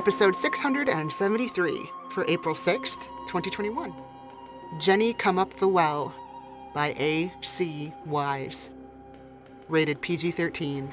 episode 673 for April 6th, 2021. Jenny Come Up the Well by A.C. Wise. Rated PG-13.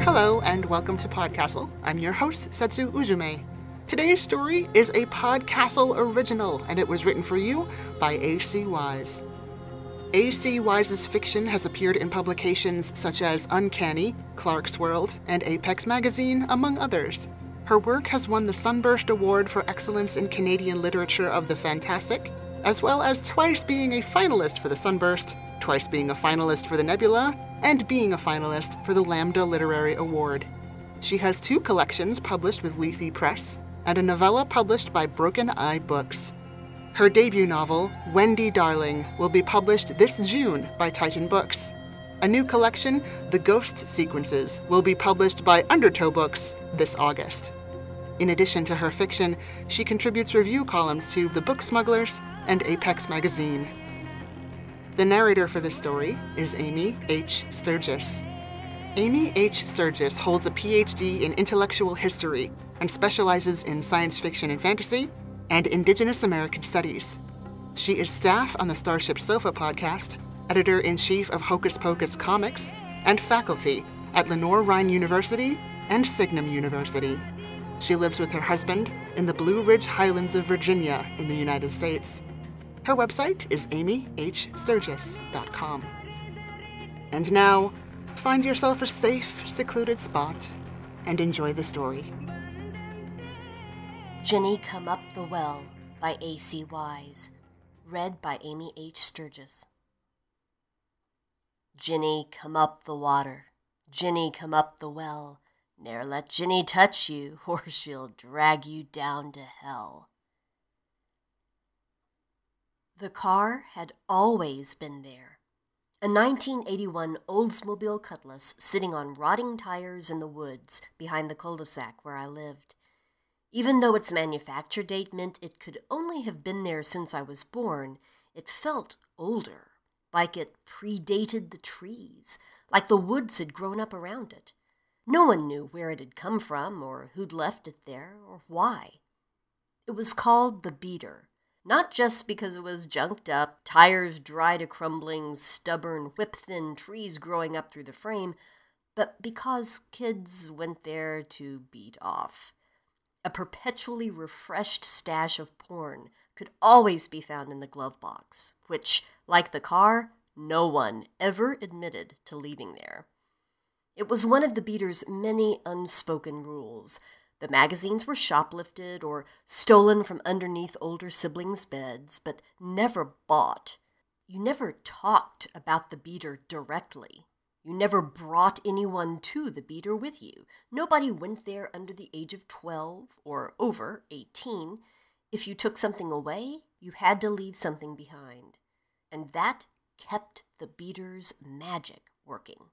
Hello and welcome to PodCastle. I'm your host, Setsu Uzume. Today's story is a PodCastle original, and it was written for you by A.C. Wise. A.C. Wise's fiction has appeared in publications such as Uncanny, Clark's World, and Apex Magazine, among others. Her work has won the Sunburst Award for Excellence in Canadian Literature of the Fantastic, as well as twice being a finalist for the Sunburst, twice being a finalist for the Nebula, and being a finalist for the Lambda Literary Award. She has 2 collections published with Lethe Press, and a novella published by Broken Eye Books. Her debut novel, Wendy Darling, will be published this June by Titan Books. A new collection, The Ghost Sequences, will be published by Undertow Books this August. In addition to her fiction, she contributes review columns to The Book Smugglers and Apex Magazine. The narrator for this story is Amy H. Sturgis. Amy H. Sturgis holds a PhD in intellectual history and specializes in science fiction and fantasy and Indigenous American studies. She is staff on the Starship Sofa podcast, editor-in-chief of Hocus Pocus Comics, and faculty at Lenore-Rhine University and Signum University. She lives with her husband in the Blue Ridge Highlands of Virginia in the United States. Her website is amyhsturgis.com. And now, find yourself a safe, secluded spot and enjoy the story. Jenny Come Up the Well by A.C. Wise. Read by Amy H. Sturgis. Jenny, come up the water. Jenny, come up the well. Ne'er let Jenny touch you, or she'll drag you down to hell. The car had always been there. A 1981 Oldsmobile Cutlass sitting on rotting tires in the woods behind the cul-de-sac where I lived. Even though its manufacture date meant it could only have been there since I was born, it felt older, like it predated the trees, like the woods had grown up around it. No one knew where it had come from, or who'd left it there, or why. It was called the Beater. Not just because it was junked up, tires dry to crumbling, stubborn, whip-thin trees growing up through the frame, but because kids went there to beat off. A perpetually refreshed stash of porn could always be found in the glove box, which, like the car, no one ever admitted to leaving there. It was one of the Beater's many unspoken rules. The magazines were shoplifted or stolen from underneath older siblings' beds, but never bought. You never talked about the Beater directly. You never brought anyone to the Beater with you. Nobody went there under the age of 12 or over 18. If you took something away, you had to leave something behind. And that kept the Beater's magic working.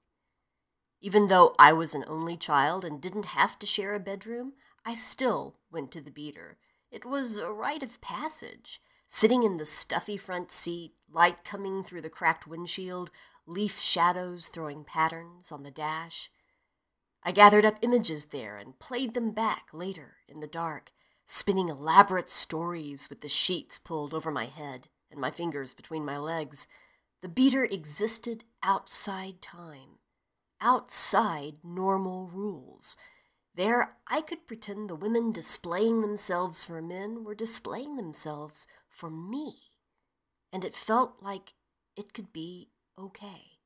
Even though I was an only child and didn't have to share a bedroom, I still went to the Beater. It was a rite of passage. Sitting in the stuffy front seat, light coming through the cracked windshield, leaf shadows throwing patterns on the dash. I gathered up images there and played them back later in the dark, spinning elaborate stories with the sheets pulled over my head and my fingers between my legs. The Beater existed outside time. Outside normal rules. There, I could pretend the women displaying themselves for men were displaying themselves for me. And it felt like it could be okay.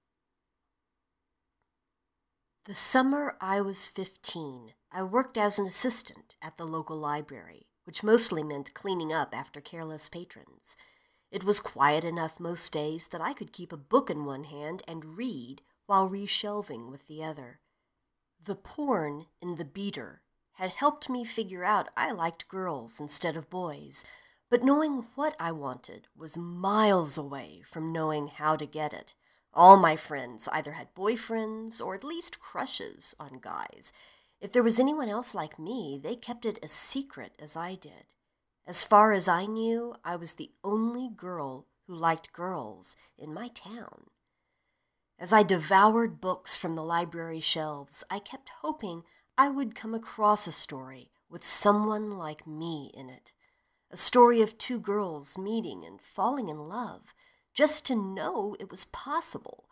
The summer I was 15, I worked as an assistant at the local library, which mostly meant cleaning up after careless patrons. It was quiet enough most days that I could keep a book in one hand and read while reshelving with the other. The porn in the Beater had helped me figure out I liked girls instead of boys, but knowing what I wanted was miles away from knowing how to get it. All my friends either had boyfriends or at least crushes on guys. If there was anyone else like me, they kept it as secret as I did. As far as I knew, I was the only girl who liked girls in my town. As I devoured books from the library shelves, I kept hoping I would come across a story with someone like me in it. A story of two girls meeting and falling in love, just to know it was possible.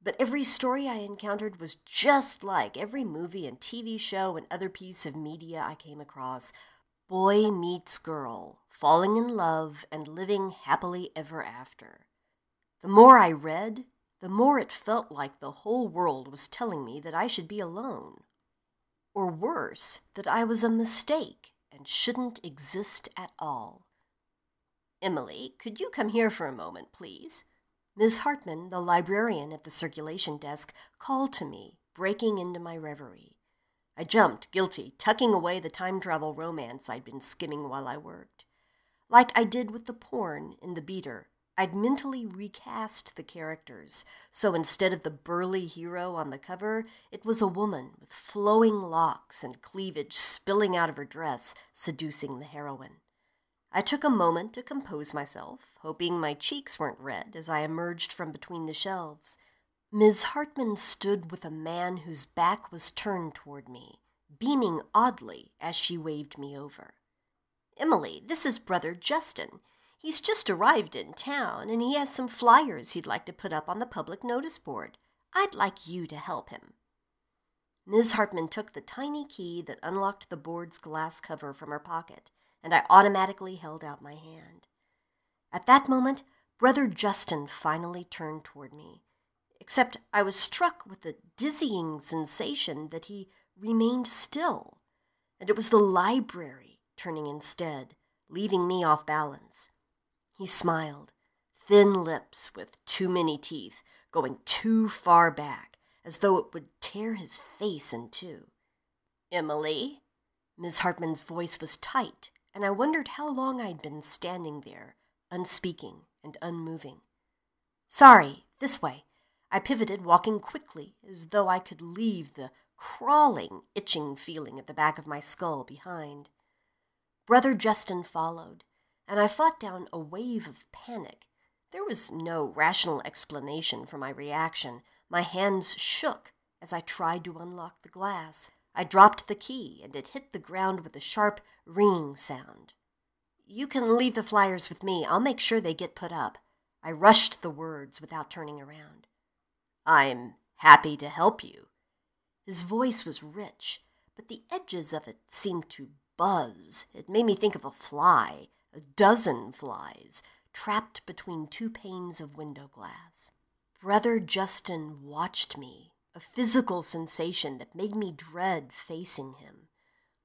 But every story I encountered was just like every movie and TV show and other piece of media I came across. Boy meets girl, falling in love and living happily ever after. The more I read, the more it felt like the whole world was telling me that I should be alone. Or worse, that I was a mistake and shouldn't exist at all. "Emily, could you come here for a moment, please?" Ms. Hartman, the librarian at the circulation desk, called to me, breaking into my reverie. I jumped, guilty, tucking away the time travel romance I'd been skimming while I worked. Like I did with the porn in the beater, I'd mentally recast the characters, so instead of the burly hero on the cover, it was a woman with flowing locks and cleavage spilling out of her dress, seducing the heroine. I took a moment to compose myself, hoping my cheeks weren't red as I emerged from between the shelves. Ms. Hartman stood with a man whose back was turned toward me, beaming oddly as she waved me over. "Emily, this is Brother Justin. He's just arrived in town, and he has some flyers he'd like to put up on the public notice board. I'd like you to help him." Ms. Hartman took the tiny key that unlocked the board's glass cover from her pocket, and I automatically held out my hand. At that moment, Brother Justin finally turned toward me, except I was struck with the dizzying sensation that he remained still, and it was the library turning instead, leaving me off balance. He smiled, thin lips with too many teeth, going too far back, as though it would tear his face in two. "Emily?" Ms. Hartman's voice was tight, and I wondered how long I'd been standing there, unspeaking and unmoving. "Sorry, this way." I pivoted, walking quickly, as though I could leave the crawling, itching feeling at the back of my skull behind. Brother Justin followed, and I fought down a wave of panic. There was no rational explanation for my reaction. My hands shook as I tried to unlock the glass. I dropped the key, and it hit the ground with a sharp, ringing sound. "You can leave the flyers with me. I'll make sure they get put up." I rushed the words without turning around. "I'm happy to help you." His voice was rich, but the edges of it seemed to buzz. It made me think of a fly, a dozen flies, trapped between two panes of window glass. Brother Justin watched me, a physical sensation that made me dread facing him.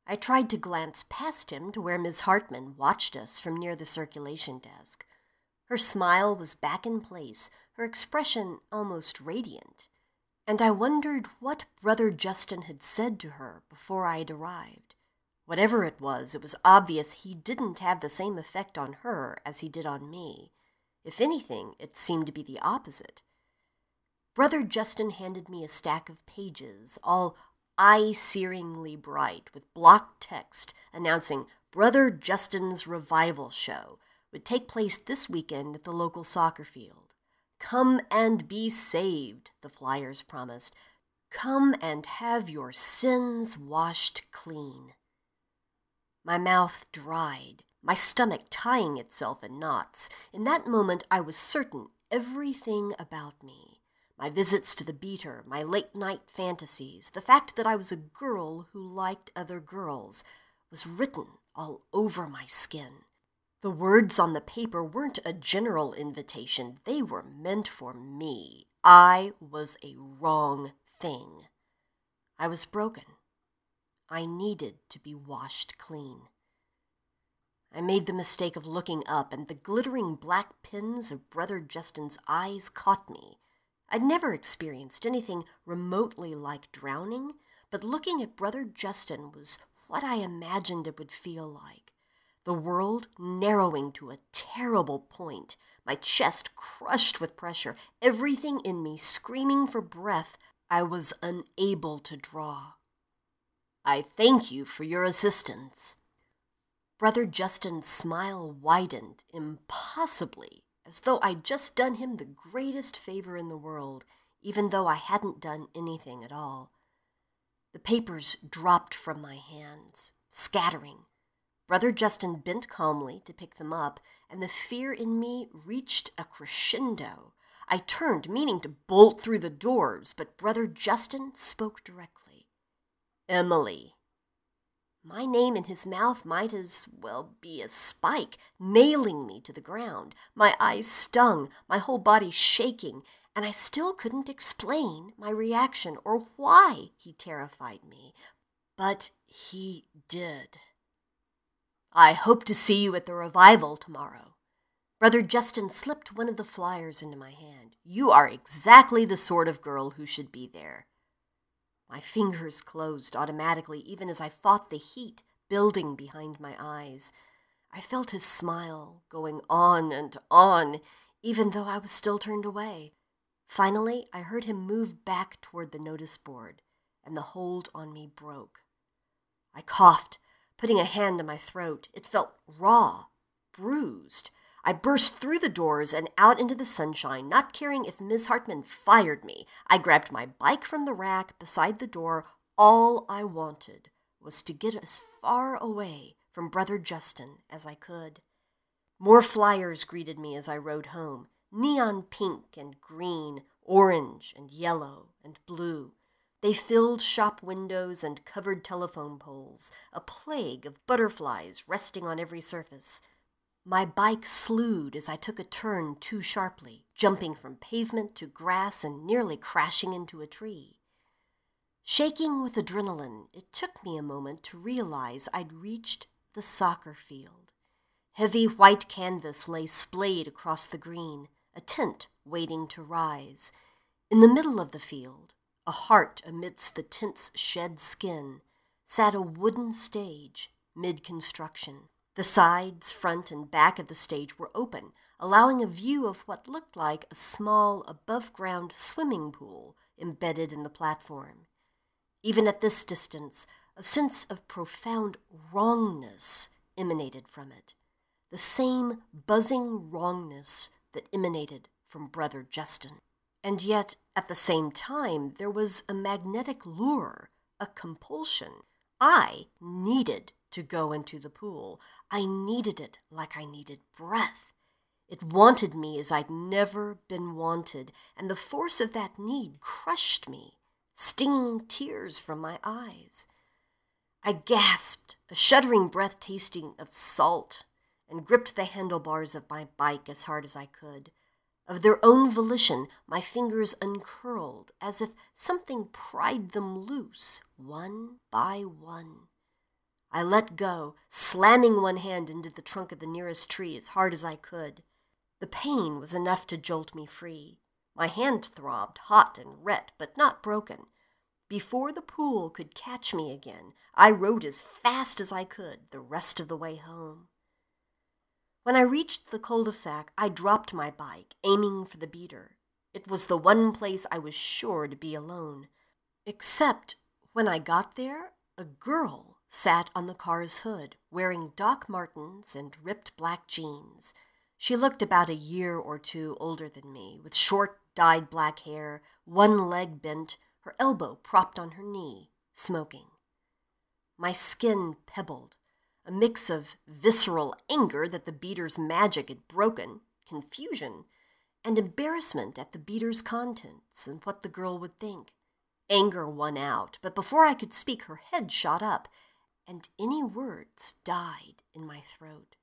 I tried to glance past him to where Miss Hartman watched us from near the circulation desk. Her smile was back in place, her expression almost radiant, and I wondered what Brother Justin had said to her before I had arrived. Whatever it was obvious he didn't have the same effect on her as he did on me. If anything, it seemed to be the opposite. Brother Justin handed me a stack of pages, all eye-searingly bright, with block text announcing Brother Justin's revival show would take place this weekend at the local soccer field. "Come and be saved," the flyers promised. "Come and have your sins washed clean." My mouth dried, my stomach tying itself in knots. In that moment, I was certain everything about me, my visits to the beater, my late-night fantasies, the fact that I was a girl who liked other girls, was written all over my skin. The words on the paper weren't a general invitation. They were meant for me. I was a wrong thing. I was broken. I needed to be washed clean. I made the mistake of looking up, and the glittering black pins of Brother Justin's eyes caught me. I'd never experienced anything remotely like drowning, but looking at Brother Justin was what I imagined it would feel like. The world narrowing to a terrible point, my chest crushed with pressure, everything in me screaming for breath I was unable to draw. I thank you for your assistance." Brother Justin's smile widened impossibly, as though I'd just done him the greatest favor in the world, even though I hadn't done anything at all. The papers dropped from my hands, scattering. Brother Justin bent calmly to pick them up, and the fear in me reached a crescendo. I turned, meaning to bolt through the doors, but Brother Justin spoke directly. "Emily." My name in his mouth might as well be a spike, nailing me to the ground. My eyes stung, my whole body shaking, and I still couldn't explain my reaction or why he terrified me. But he did. "I hope to see you at the revival tomorrow." Brother Justin slipped one of the flyers into my hand. "You are exactly the sort of girl who should be there." My fingers closed automatically, even as I fought the heat building behind my eyes. I felt his smile going on and on, even though I was still turned away. Finally, I heard him move back toward the notice board, and the hold on me broke. I coughed, putting a hand to my throat. It felt raw, bruised. I burst through the doors and out into the sunshine, not caring if Ms. Hartman fired me. I grabbed my bike from the rack beside the door. All I wanted was to get as far away from Brother Justin as I could. More flyers greeted me as I rode home, neon pink and green, orange and yellow and blue. They filled shop windows and covered telephone poles, a plague of butterflies resting on every surface. My bike slewed as I took a turn too sharply, jumping from pavement to grass and nearly crashing into a tree. Shaking with adrenaline, it took me a moment to realize I'd reached the soccer field. Heavy white canvas lay splayed across the green, a tent waiting to rise. In the middle of the field, a heart amidst the tent's shed skin, sat a wooden stage, mid-construction. The sides, front, and back of the stage were open, allowing a view of what looked like a small, above-ground swimming pool embedded in the platform. Even at this distance, a sense of profound wrongness emanated from it, the same buzzing wrongness that emanated from Brother Justin. And yet, at the same time, there was a magnetic lure, a compulsion. I needed to go into the pool. I needed it like I needed breath. It wanted me as I'd never been wanted, and the force of that need crushed me, stinging tears from my eyes. I gasped, a shuddering breath tasting of salt, and gripped the handlebars of my bike as hard as I could. Of their own volition, my fingers uncurled, as if something pried them loose, one by one. I let go, slamming one hand into the trunk of the nearest tree as hard as I could. The pain was enough to jolt me free. My hand throbbed, hot and red, but not broken. Before the pool could catch me again, I rode as fast as I could the rest of the way home. When I reached the cul-de-sac, I dropped my bike, aiming for the beater. It was the one place I was sure to be alone. Except when I got there, a girl sat on the car's hood, wearing Doc Martens and ripped black jeans. She looked about a year or two older than me, with short, dyed black hair, one leg bent, her elbow propped on her knee, smoking. My skin pebbled, a mix of visceral anger that the beater's magic had broken, confusion, and embarrassment at the beater's contents and what the girl would think. Anger won out, but before I could speak, her head shot up, and any words died in my throat.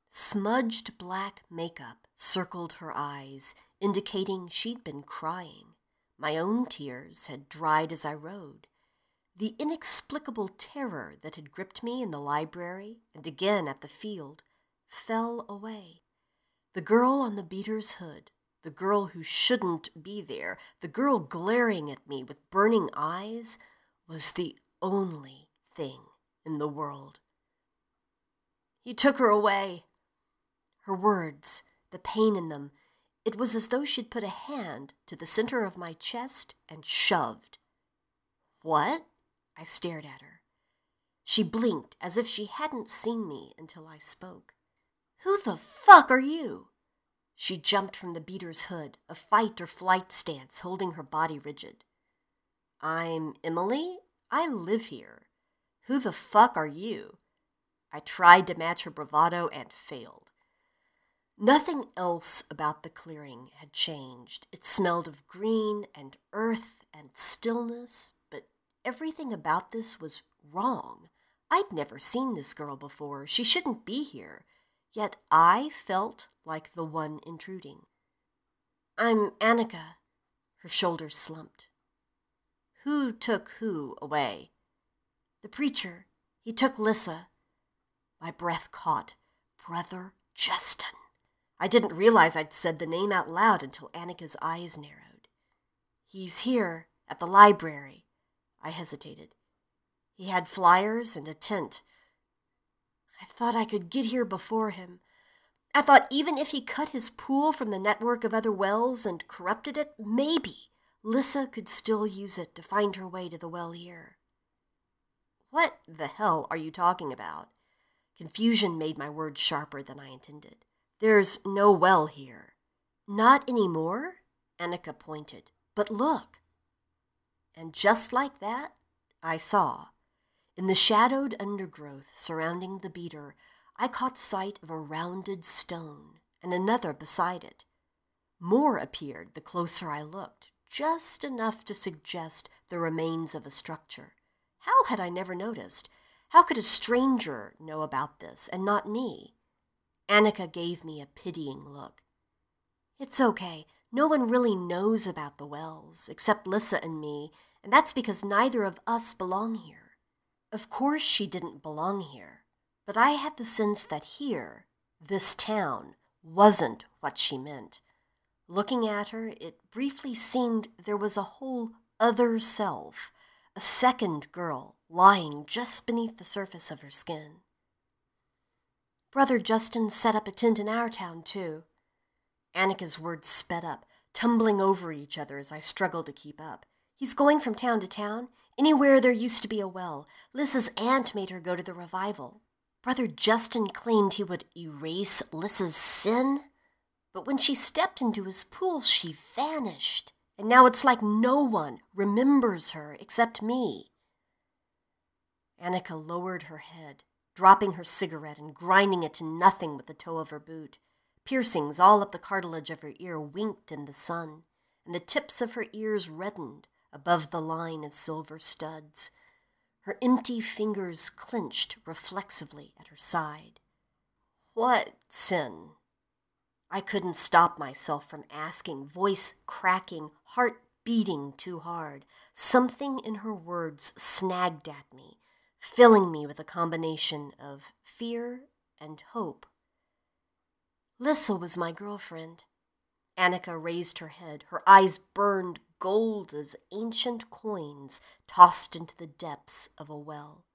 Smudged black makeup circled her eyes, indicating she'd been crying. My own tears had dried as I rode. The inexplicable terror that had gripped me in the library and again at the field fell away. The girl on the beater's hood, the girl who shouldn't be there, the girl glaring at me with burning eyes, was the only thing in the world. "He took her away." Her words, the pain in them, it was as though she'd put a hand to the center of my chest and shoved. "What?" I stared at her. She blinked as if she hadn't seen me until I spoke. "Who the fuck are you?" She jumped from the beater's hood, a fight or flight stance, holding her body rigid. "I'm Emily. I live here. Who the fuck are you?" I tried to match her bravado and failed. Nothing else about the clearing had changed. It smelled of green and earth and stillness, but everything about this was wrong. I'd never seen this girl before. She shouldn't be here. Yet I felt like the one intruding. "I'm Annika." Her shoulders slumped. "Who took who away?" "The preacher. He took Lissa." My breath caught. Brother Justin. I didn't realize I'd said the name out loud until Annika's eyes narrowed. "He's here, at the library." I hesitated. "He had flyers and a tent. I thought I could get here before him. I thought even if he cut his pool from the network of other wells and corrupted it, maybe Lissa could still use it to find her way to the well here." "What the hell are you talking about?" Confusion made my words sharper than I intended. "There's no well here." "Not anymore?" Annika pointed. "But look." And just like that, I saw. In the shadowed undergrowth surrounding the beater, I caught sight of a rounded stone and another beside it. More appeared the closer I looked, just enough to suggest the remains of a structure. How had I never noticed? How could a stranger know about this and not me? Annika gave me a pitying look. "It's okay. No one really knows about the wells, except Lissa and me, and that's because neither of us belong here." Of course she didn't belong here, but I had the sense that here, this town, wasn't what she meant. Looking at her, it briefly seemed there was a whole other self, a second girl lying just beneath the surface of her skin. "Brother Justin set up a tent in our town, too." Annika's words sped up, tumbling over each other as I struggled to keep up. "He's going from town to town, anywhere there used to be a well. Lissa's aunt made her go to the revival. Brother Justin claimed he would erase Lissa's sin, but when she stepped into his pool, she vanished, and now it's like no one remembers her except me." Annika lowered her head, dropping her cigarette and grinding it to nothing with the toe of her boot. Piercings all up the cartilage of her ear winked in the sun, and the tips of her ears reddened above the line of silver studs. Her empty fingers clenched reflexively at her side. "What sin?" I couldn't stop myself from asking, voice cracking, heart beating too hard. Something in her words snagged at me, filling me with a combination of fear and hope. "Lissa was my girlfriend." Annika raised her head. Her eyes burned gold as ancient coins tossed into the depths of a well.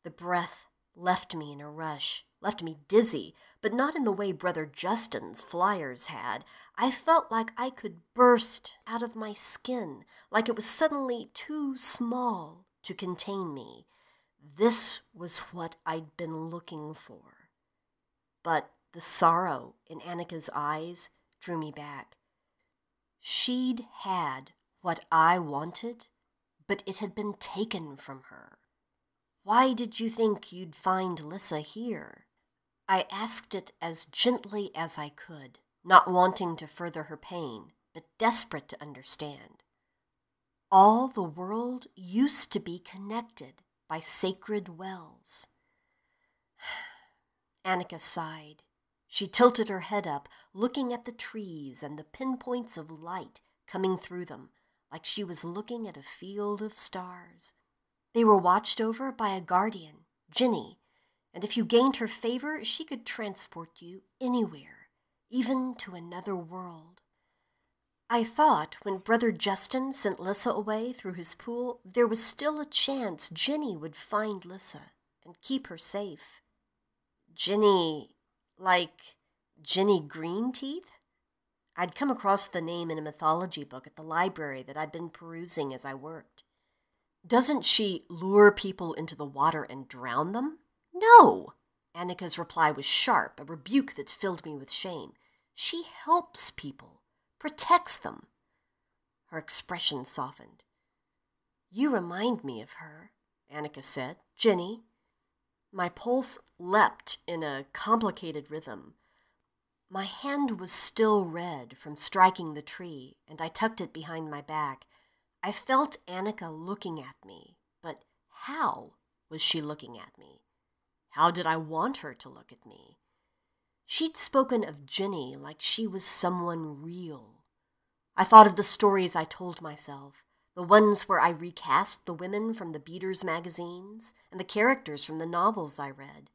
The breath left me in a rush, left me dizzy, but not in the way Brother Justin's flyers had. I felt like I could burst out of my skin, like it was suddenly too small to contain me. This was what I'd been looking for. But the sorrow in Annika's eyes drew me back. She'd had what I wanted, but it had been taken from her. "Why did you think you'd find Lissa here?" I asked it as gently as I could, not wanting to further her pain, but desperate to understand. "All the world used to be connected by sacred wells." Annika sighed. She tilted her head up, looking at the trees and the pinpoints of light coming through them, like she was looking at a field of stars. They were watched over by a guardian, Jenny, and if you gained her favor, she could transport you anywhere, even to another world. I thought when Brother Justin sent Lissa away through his pool, there was still a chance Jenny would find Lissa and keep her safe. Jenny, like Jenny Greenteeth? I'd come across the name in a mythology book at the library that I'd been perusing as I worked. Doesn't she lure people into the water and drown them? No! Annika's reply was sharp, a rebuke that filled me with shame. She helps people, protects them. Her expression softened. You remind me of her, Annika said. Jenny. My pulse leapt in a complicated rhythm. My hand was still red from striking the tree, and I tucked it behind my back. I felt Annika looking at me, but how was she looking at me? How did I want her to look at me? She'd spoken of Jenny like she was someone real. I thought of the stories I told myself, the ones where I recast the women from the Beaters magazines and the characters from the novels I read.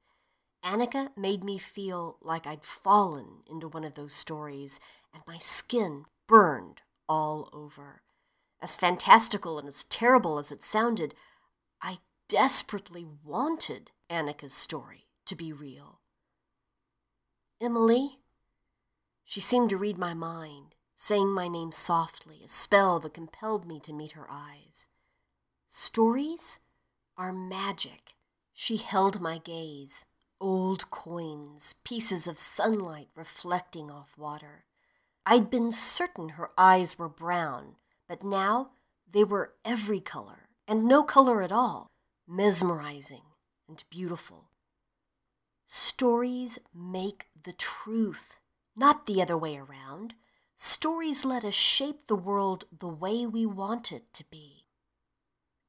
Annika made me feel like I'd fallen into one of those stories, and my skin burned all over. As fantastical and as terrible as it sounded, I desperately wanted Annika's story to be real. Emily? She seemed to read my mind, saying my name softly, a spell that compelled me to meet her eyes. Stories are magic. She held my gaze, old coins, pieces of sunlight reflecting off water. I'd been certain her eyes were brown, but now they were every color, and no color at all, mesmerizing and beautiful. Stories make the truth, not the other way around. Stories let us shape the world the way we want it to be.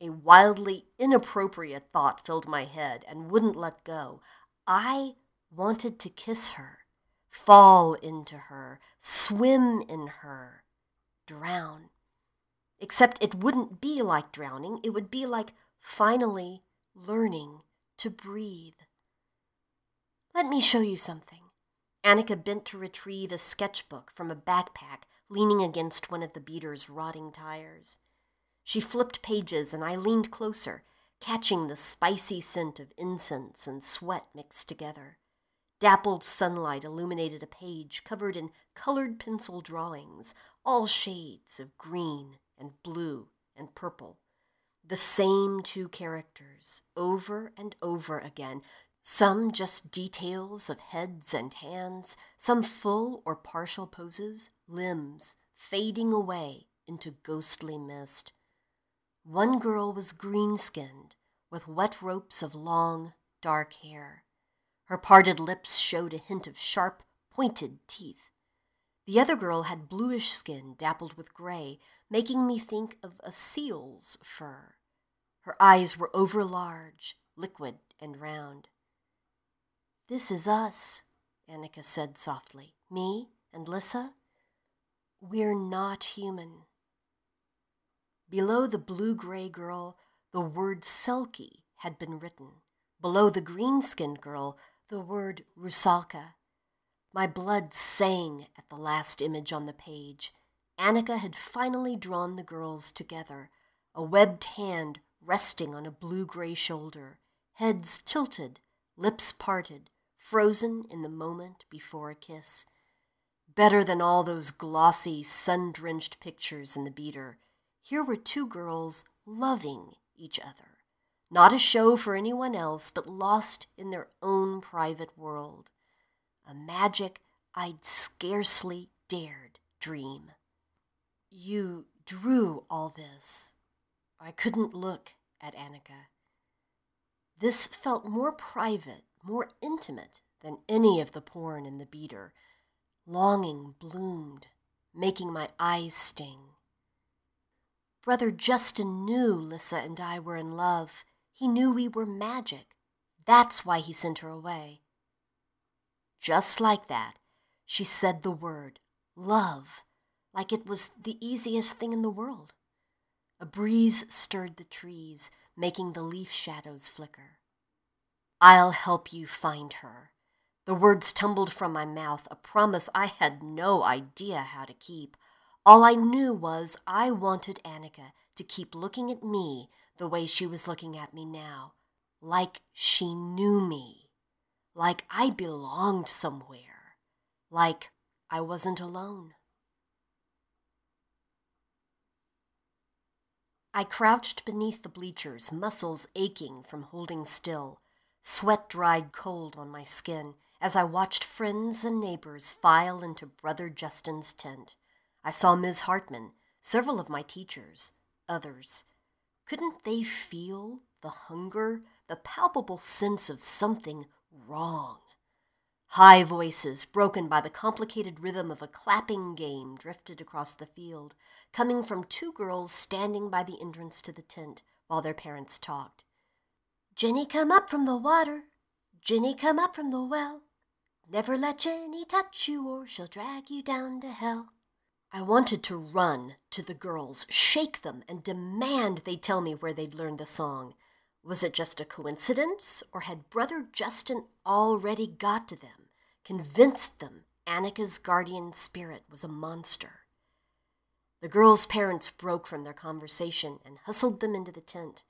A wildly inappropriate thought filled my head and wouldn't let go. I wanted to kiss her, fall into her, swim in her, drown. Except it wouldn't be like drowning, it would be like finally learning to breathe. Let me show you something. Annika bent to retrieve a sketchbook from a backpack leaning against one of the beater's rotting tires. She flipped pages and I leaned closer, catching the spicy scent of incense and sweat mixed together. Dappled sunlight illuminated a page covered in colored pencil drawings, all shades of green and blue and purple. The same two characters, over and over again, some just details of heads and hands, some full or partial poses, limbs fading away into ghostly mist. One girl was green-skinned, with wet ropes of long, dark hair. Her parted lips showed a hint of sharp, pointed teeth. The other girl had bluish skin dappled with gray, making me think of a seal's fur. Her eyes were overlarge, liquid and round. This is us, Annika said softly. Me and Lissa? We're not human. Below the blue-gray girl, the word Selkie had been written. Below the green-skinned girl, the word Rusalka. My blood sang at the last image on the page. Annika had finally drawn the girls together, a webbed hand resting on a blue-gray shoulder, heads tilted, lips parted, frozen in the moment before a kiss. Better than all those glossy, sun-drenched pictures in the beater, here were two girls loving each other. Not a show for anyone else, but lost in their own private world. A magic I'd scarcely dared dream. You drew all this. I couldn't look at Annika. This felt more private, more intimate than any of the porn in the beater. Longing bloomed, making my eyes sting. Brother Justin knew Lissa and I were in love. He knew we were magic. That's why he sent her away. Just like that, she said the word, love, like it was the easiest thing in the world. A breeze stirred the trees, making the leaf shadows flicker. I'll help you find her. The words tumbled from my mouth, a promise I had no idea how to keep. All I knew was I wanted Annika to keep looking at me the way she was looking at me now, like she knew me, like I belonged somewhere, like I wasn't alone. I crouched beneath the bleachers, muscles aching from holding still. Sweat dried cold on my skin as I watched friends and neighbors file into Brother Justin's tent. I saw Ms. Hartman, several of my teachers, others. Couldn't they feel the hunger, the palpable sense of something wrong? High voices, broken by the complicated rhythm of a clapping game, drifted across the field, coming from two girls standing by the entrance to the tent while their parents talked. "Jenny, come up from the water. Jenny, come up from the well. Never let Jenny touch you or she'll drag you down to hell." I wanted to run to the girls, shake them, and demand they tell me where they'd learned the song. Was it just a coincidence, or had Brother Justin already got to them, convinced them Annika's guardian spirit was a monster? The girls' parents broke from their conversation and hustled them into the tent.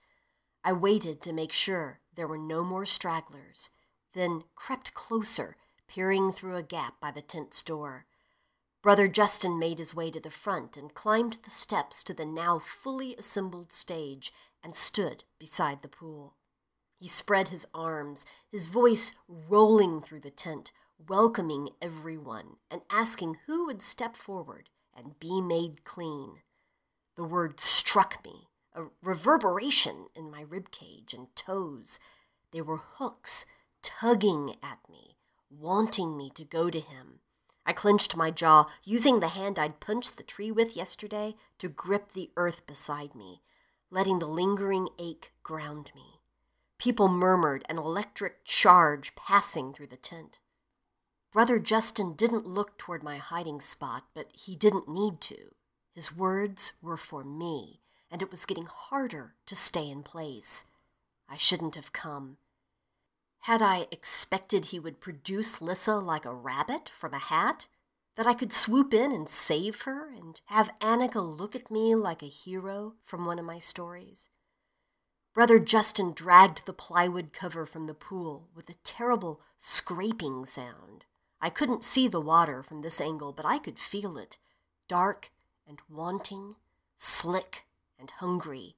I waited to make sure there were no more stragglers, then crept closer, peering through a gap by the tent's door. Brother Justin made his way to the front and climbed the steps to the now fully assembled stage and stood beside the pool. He spread his arms, his voice rolling through the tent, welcoming everyone and asking who would step forward and be made clean. The word struck me, a reverberation in my ribcage and toes. They were hooks tugging at me, wanting me to go to him. I clenched my jaw, using the hand I'd punched the tree with yesterday to grip the earth beside me, letting the lingering ache ground me. People murmured, an electric charge passing through the tent. Brother Justin didn't look toward my hiding spot, but he didn't need to. His words were for me, and it was getting harder to stay in place. I shouldn't have come. Had I expected he would produce Lissa like a rabbit from a hat? That I could swoop in and save her and have Annika look at me like a hero from one of my stories? Brother Justin dragged the plywood cover from the pool with a terrible scraping sound. I couldn't see the water from this angle, but I could feel it, dark and wanting, slick and hungry.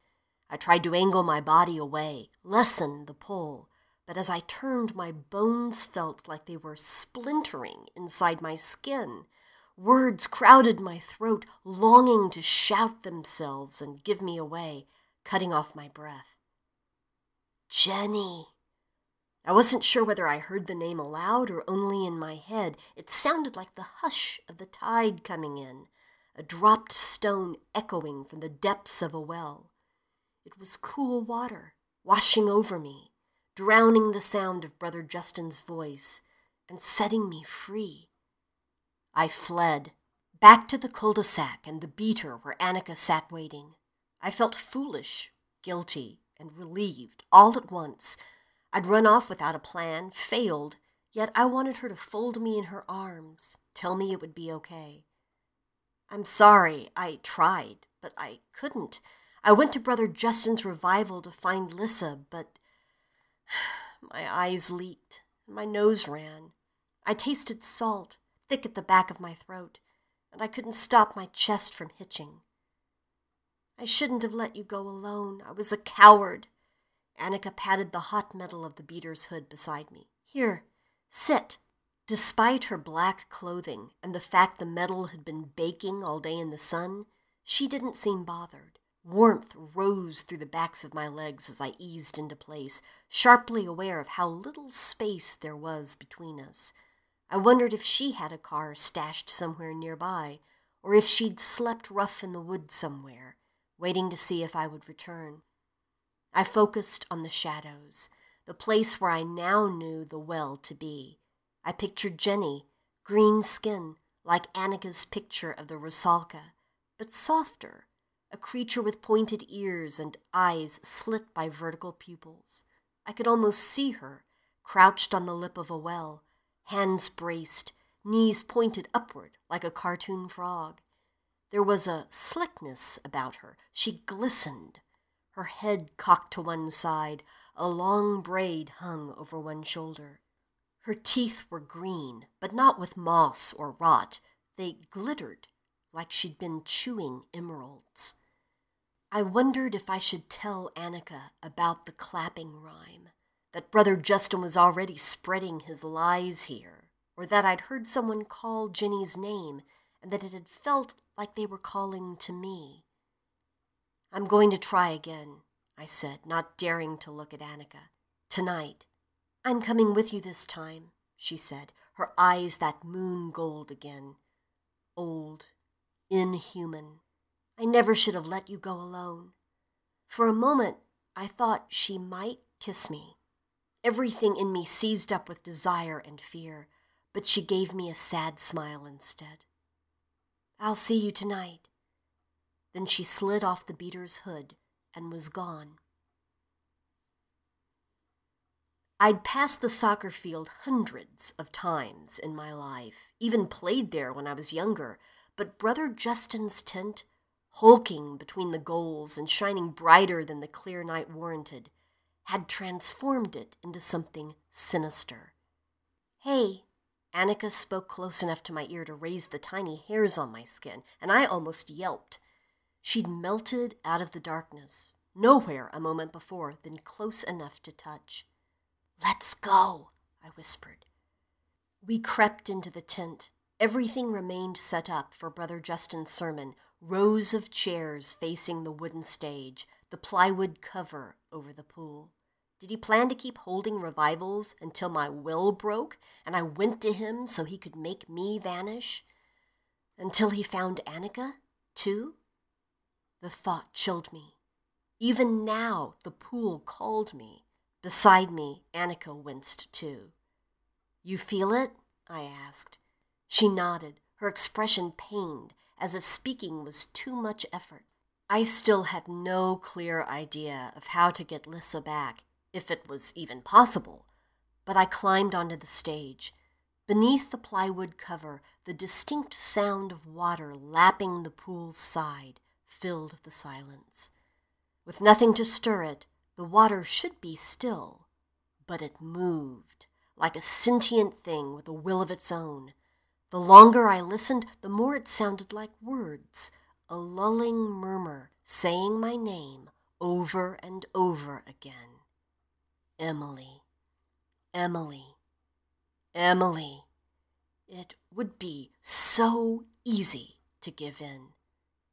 I tried to angle my body away, lessen the pull, but as I turned, my bones felt like they were splintering inside my skin. Words crowded my throat, longing to shout themselves and give me away, cutting off my breath. Jenny. I wasn't sure whether I heard the name aloud or only in my head. It sounded like the hush of the tide coming in, a dropped stone echoing from the depths of a well. It was cool water, washing over me, drowning the sound of Brother Justin's voice, and setting me free. I fled, back to the cul-de-sac and the beater where Annika sat waiting. I felt foolish, guilty, and relieved, all at once. I'd run off without a plan, failed, yet I wanted her to fold me in her arms, tell me it would be okay. I'm sorry, I tried, but I couldn't. I went to Brother Justin's revival to find Lissa, but my eyes leaked, and my nose ran. I tasted salt, thick at the back of my throat, and I couldn't stop my chest from hitching. I shouldn't have let you go alone. I was a coward. Annika patted the hot metal of the beater's hood beside me. Here, sit. Despite her black clothing and the fact the metal had been baking all day in the sun, she didn't seem bothered. Warmth rose through the backs of my legs as I eased into place, sharply aware of how little space there was between us. I wondered if she had a car stashed somewhere nearby, or if she'd slept rough in the woods somewhere, waiting to see if I would return. I focused on the shadows, the place where I now knew the well to be. I pictured Jenny, green skin, like Annika's picture of the Rusalka, but softer, a creature with pointed ears and eyes slit by vertical pupils. I could almost see her, crouched on the lip of a well, hands braced, knees pointed upward like a cartoon frog. There was a slickness about her. She glistened. Her head cocked to one side, a long braid hung over one shoulder. Her teeth were green, but not with moss or rot. They glittered like she'd been chewing emeralds. I wondered if I should tell Annika about the clapping rhyme, that Brother Justin was already spreading his lies here, or that I'd heard someone call Jenny's name and that it had felt like they were calling to me. I'm going to try again, I said, not daring to look at Annika. Tonight. I'm coming with you this time, she said, her eyes that moon gold again. Old, inhuman. I never should have let you go alone. For a moment, I thought she might kiss me. Everything in me seized up with desire and fear, but she gave me a sad smile instead. I'll see you tonight. Then she slid off the beater's hood and was gone. I'd passed the soccer field hundreds of times in my life, even played there when I was younger, but Brother Justin's tent, hulking between the goals and shining brighter than the clear night warranted, had transformed it into something sinister. Hey, Annika spoke close enough to my ear to raise the tiny hairs on my skin, and I almost yelped. She'd melted out of the darkness, nowhere a moment before, then close enough to touch. Let's go, I whispered. We crept into the tent. Everything remained set up for Brother Justin's sermon, rows of chairs facing the wooden stage, the plywood cover over the pool. Did he plan to keep holding revivals until my will broke and I went to him so he could make me vanish? Until he found Annika, too? The thought chilled me. Even now, the pool called me. Beside me, Annika winced too. You feel it? I asked. She nodded, her expression pained, as if speaking was too much effort. I still had no clear idea of how to get Lissa back, if it was even possible, but I climbed onto the stage. Beneath the plywood cover, the distinct sound of water lapping the pool's side filled the silence. With nothing to stir it, the water should be still, but it moved, like a sentient thing with a will of its own. The longer I listened, the more it sounded like words, a lulling murmur saying my name over and over again. Emily, Emily, Emily. It would be so easy to give in.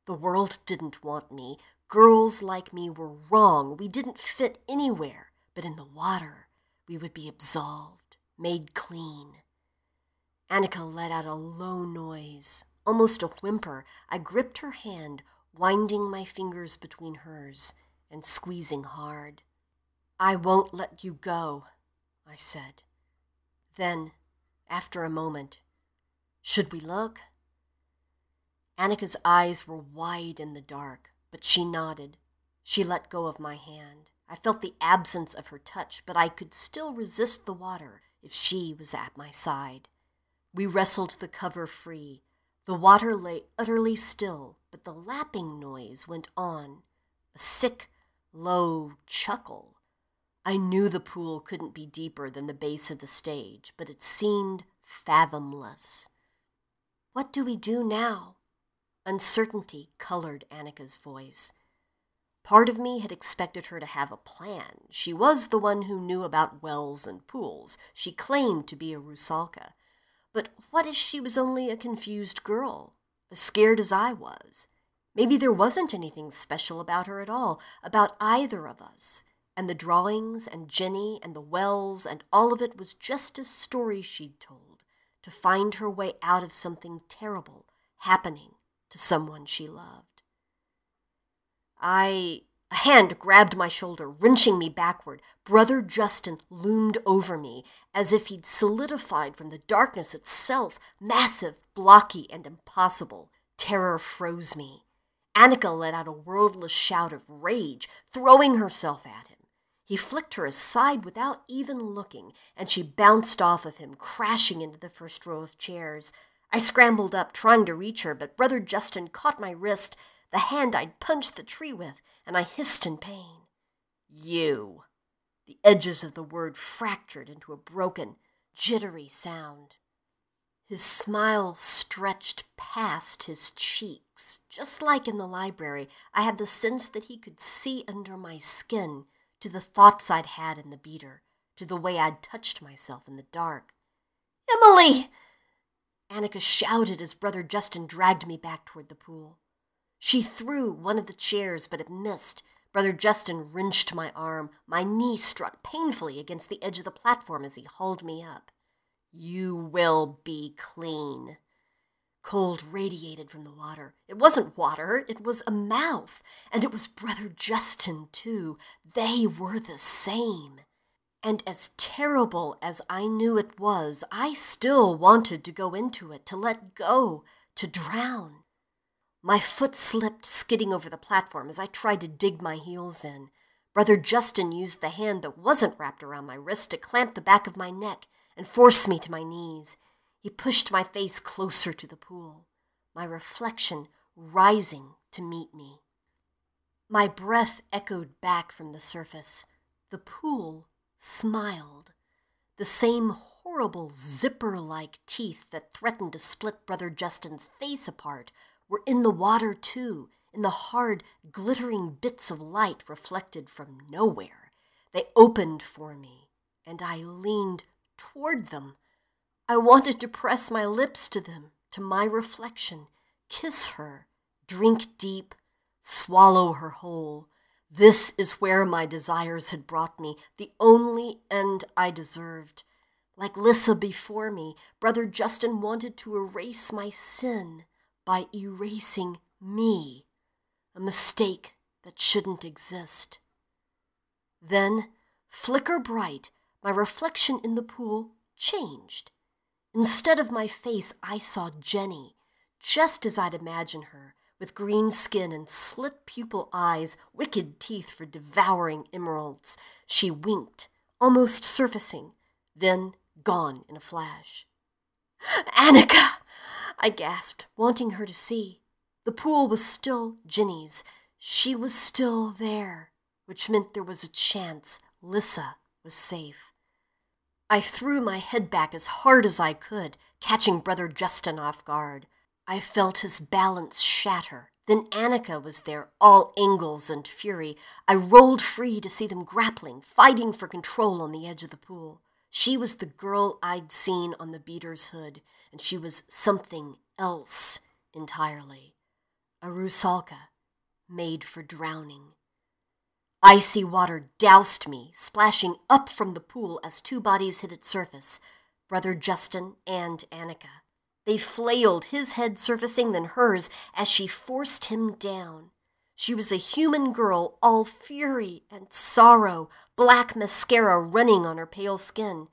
The world didn't want me. Girls like me were wrong. We didn't fit anywhere, but in the water we would be absolved, made clean. Annika let out a low noise, almost a whimper. I gripped her hand, winding my fingers between hers and squeezing hard. I won't let you go, I said. Then, after a moment, should we look? Annika's eyes were wide in the dark, but she nodded. She let go of my hand. I felt the absence of her touch, but I could still resist the water if she was at my side. We wrestled the cover free. The water lay utterly still, but the lapping noise went on, a sick, low chuckle. I knew the pool couldn't be deeper than the base of the stage, but it seemed fathomless. What do we do now? Uncertainty colored Annika's voice. Part of me had expected her to have a plan. She was the one who knew about wells and pools. She claimed to be a Rusalka. But what if she was only a confused girl, as scared as I was? Maybe there wasn't anything special about her at all, about either of us. And the drawings and Jenny and the wells and all of it was just a story she'd told, to find her way out of something terrible happening to someone she loved. A hand grabbed my shoulder, wrenching me backward. Brother Justin loomed over me, as if he'd solidified from the darkness itself, massive, blocky, and impossible. Terror froze me. Annika let out a wordless shout of rage, throwing herself at him. He flicked her aside without even looking, and she bounced off of him, crashing into the first row of chairs. I scrambled up, trying to reach her, but Brother Justin caught my wrist, the hand I'd punched the tree with, and I hissed in pain. You. The edges of the word fractured into a broken, jittery sound. His smile stretched past his cheek. books. Just like in the library, I had the sense that he could see under my skin, to the thoughts I'd had in the beater, to the way I'd touched myself in the dark. "Emily!" Annika shouted as Brother Justin dragged me back toward the pool. She threw one of the chairs, but it missed. Brother Justin wrenched my arm. My knee struck painfully against the edge of the platform as he hauled me up. "You will be clean." Cold radiated from the water. It wasn't water, it was a mouth. And it was Brother Justin, too. They were the same. And as terrible as I knew it was, I still wanted to go into it, to let go, to drown. My foot slipped, skidding over the platform as I tried to dig my heels in. Brother Justin used the hand that wasn't wrapped around my wrist to clamp the back of my neck and force me to my knees. He pushed my face closer to the pool, my reflection rising to meet me. My breath echoed back from the surface. The pool smiled. The same horrible zipper-like teeth that threatened to split Brother Justin's face apart were in the water, too, in the hard, glittering bits of light reflected from nowhere. They opened for me, and I leaned toward them. I wanted to press my lips to them, to my reflection, kiss her, drink deep, swallow her whole. This is where my desires had brought me, the only end I deserved. Like Lissa before me, Brother Justin wanted to erase my sin by erasing me, a mistake that shouldn't exist. Then, flicker bright, my reflection in the pool changed. Instead of my face, I saw Jenny, just as I'd imagined her, with green skin and slit pupil eyes, wicked teeth for devouring emeralds. She winked, almost surfacing, then gone in a flash. "Annika!" I gasped, wanting her to see. The pool was still Jenny's. She was still there, which meant there was a chance Lissa was safe. I threw my head back as hard as I could, catching Brother Justin off guard. I felt his balance shatter. Then Annika was there, all angles and fury. I rolled free to see them grappling, fighting for control on the edge of the pool. She was the girl I'd seen on the beater's hood, and she was something else entirely. A rusalka, made for drowning. Icy water doused me, splashing up from the pool as two bodies hit its surface, Brother Justin and Annika. They flailed, his head surfacing, then hers, as she forced him down. She was a human girl, all fury and sorrow, black mascara running on her pale skin.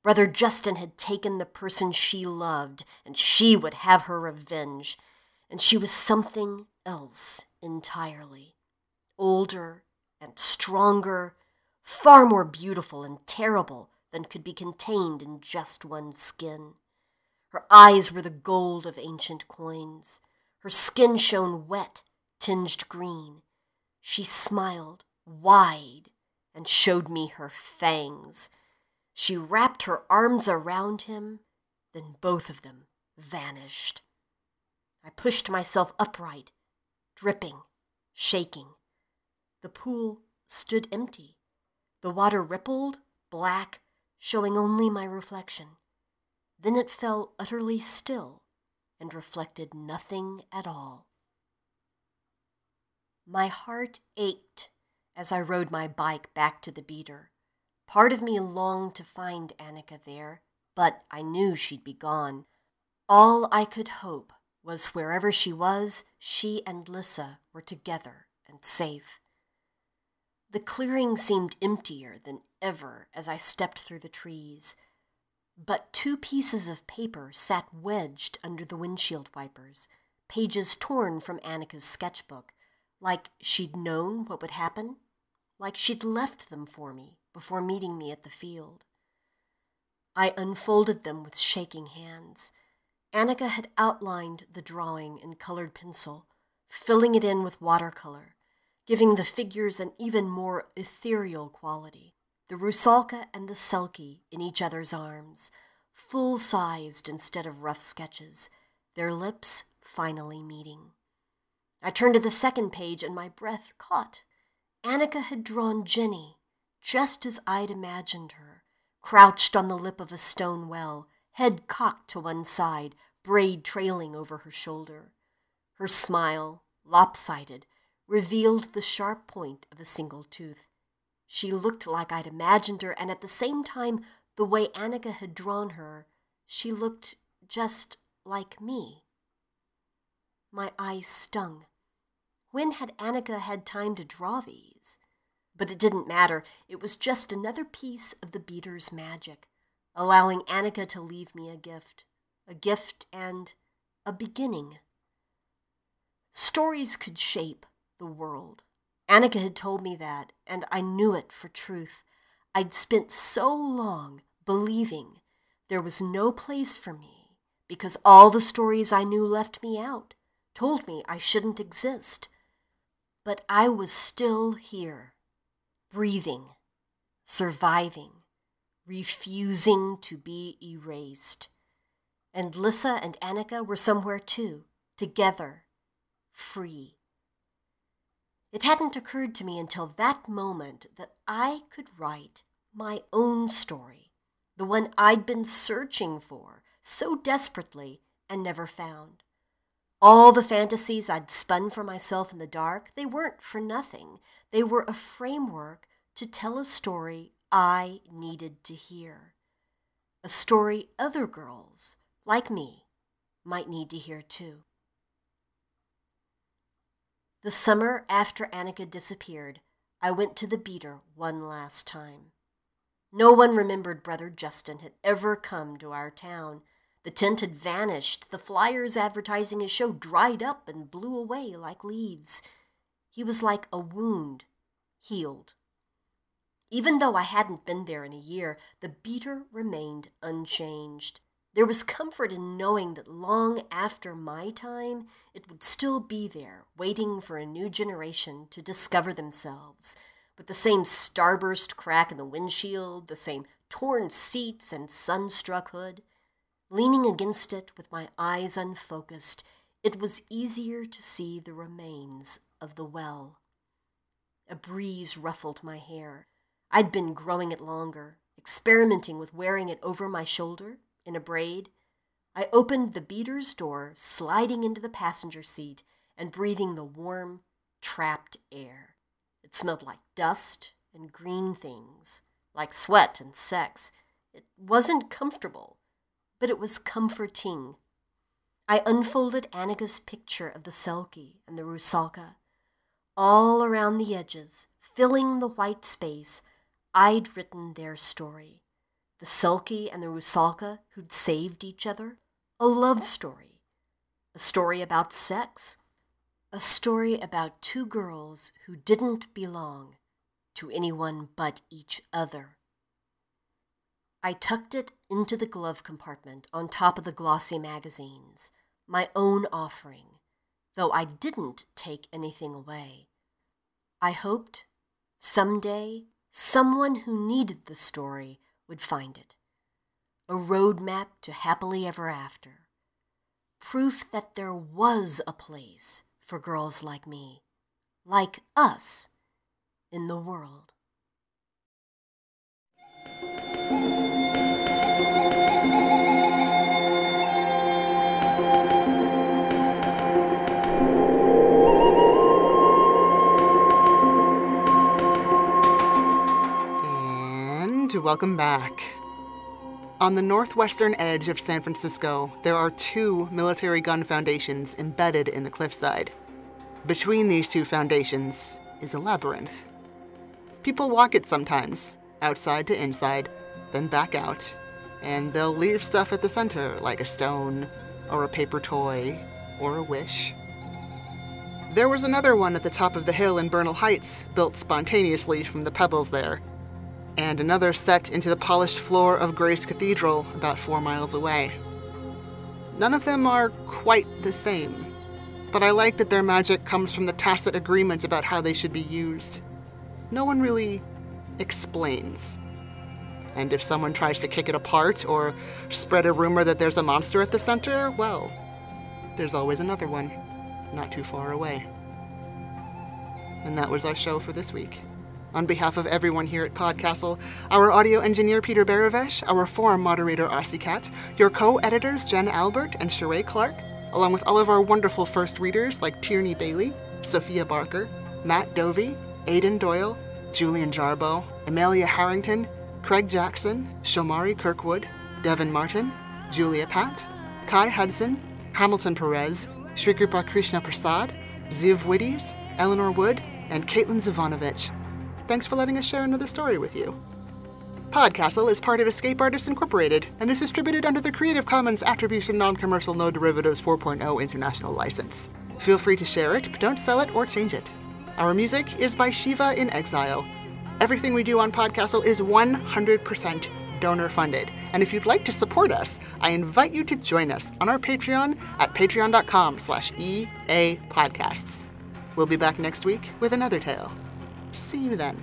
Brother Justin had taken the person she loved, and she would have her revenge. And she was something else entirely. Older and stronger, far more beautiful and terrible than could be contained in just one skin. Her eyes were the gold of ancient coins. Her skin shone wet, tinged green. She smiled wide and showed me her fangs. She wrapped her arms around him, then both of them vanished. I pushed myself upright, dripping, shaking. The pool stood empty. The water rippled, black, showing only my reflection. Then it fell utterly still and reflected nothing at all. My heart ached as I rode my bike back to the beater. Part of me longed to find Annika there, but I knew she'd be gone. All I could hope was wherever she was, she and Lissa were together and safe. The clearing seemed emptier than ever as I stepped through the trees, but two pieces of paper sat wedged under the windshield wipers, pages torn from Annika's sketchbook, like she'd known what would happen, like she'd left them for me before meeting me at the field. I unfolded them with shaking hands. Annika had outlined the drawing in colored pencil, filling it in with watercolor, giving the figures an even more ethereal quality. The rusalka and the selkie in each other's arms, full-sized instead of rough sketches, their lips finally meeting. I turned to the second page and my breath caught. Annika had drawn Jenny, just as I'd imagined her, crouched on the lip of a stone well, head cocked to one side, braid trailing over her shoulder. Her smile, lopsided, revealed the sharp point of a single tooth. She looked like I'd imagined her, and at the same time, the way Annika had drawn her, she looked just like me. My eyes stung. When had Annika had time to draw these? But it didn't matter. It was just another piece of the beater's magic, allowing Annika to leave me a gift and a beginning. Stories could shape the world. Annika had told me that, and I knew it for truth. I'd spent so long believing there was no place for me because all the stories I knew left me out, told me I shouldn't exist. But I was still here, breathing, surviving, refusing to be erased. And Lissa and Annika were somewhere too, together, free. It hadn't occurred to me until that moment that I could write my own story, the one I'd been searching for so desperately and never found. All the fantasies I'd spun for myself in the dark, they weren't for nothing. They were a framework to tell a story I needed to hear. A story other girls, like me, might need to hear too. The summer after Annika disappeared, I went to the beater one last time. No one remembered Brother Justin had ever come to our town. The tent had vanished. The flyers advertising his show dried up and blew away like leaves. He was like a wound, healed. Even though I hadn't been there in a year, the beater remained unchanged. There was comfort in knowing that long after my time, it would still be there, waiting for a new generation to discover themselves, with the same starburst crack in the windshield, the same torn seats and sun-struck hood. Leaning against it with my eyes unfocused, it was easier to see the remains of the well. A breeze ruffled my hair. I'd been growing it longer, experimenting with wearing it over my shoulder in a braid. I opened the beater's door, sliding into the passenger seat and breathing the warm, trapped air. It smelled like dust and green things, like sweat and sex. It wasn't comfortable, but it was comforting. I unfolded Annika's picture of the selkie and the rusalka. All around the edges, filling the white space, I'd written their story. The selkie and the rusalka who'd saved each other. A love story. A story about sex. A story about two girls who didn't belong to anyone but each other. I tucked it into the glove compartment on top of the glossy magazines, my own offering, though I didn't take anything away. I hoped, someday, someone who needed the story would find it. A roadmap to happily ever after. Proof that there was a place for girls like me, like us, in the world. Welcome back. On the northwestern edge of San Francisco, there are two military gun foundations embedded in the cliffside. Between these two foundations is a labyrinth. People walk it sometimes, outside to inside, then back out, and they'll leave stuff at the center, like a stone, or a paper toy, or a wish. There was another one at the top of the hill in Bernal Heights, built spontaneously from the pebbles there, and another set into the polished floor of Grace Cathedral about 4 miles away. None of them are quite the same, but I like that their magic comes from the tacit agreement about how they should be used. No one really explains. And if someone tries to kick it apart or spread a rumor that there's a monster at the center, well, there's always another one, not too far away. And that was our show for this week. On behalf of everyone here at PodCastle, our audio engineer Peter Baravesh, our forum moderator Aussie Cat, your co-editors Jen Albert and Sheree Clark, along with all of our wonderful first readers like Tierney Bailey, Sophia Barker, Matt Dovey, Aidan Doyle, Julian Jarbo, Amelia Harrington, Craig Jackson, Shomari Kirkwood, Devin Martin, Julia Pat, Kai Hudson, Hamilton Perez, Shrikrupa Krishna Prasad, Ziv Witties, Eleanor Wood, and Caitlin Zavanovich. Thanks for letting us share another story with you. PodCastle is part of Escape Artists Incorporated and is distributed under the Creative Commons Attribution Non-Commercial No Derivatives 4.0 International License. Feel free to share it, but don't sell it or change it. Our music is by Shiva in Exile. Everything we do on PodCastle is 100% donor-funded, and if you'd like to support us, I invite you to join us on our Patreon at patreon.com/EAPodcasts. We'll be back next week with another tale. See you then.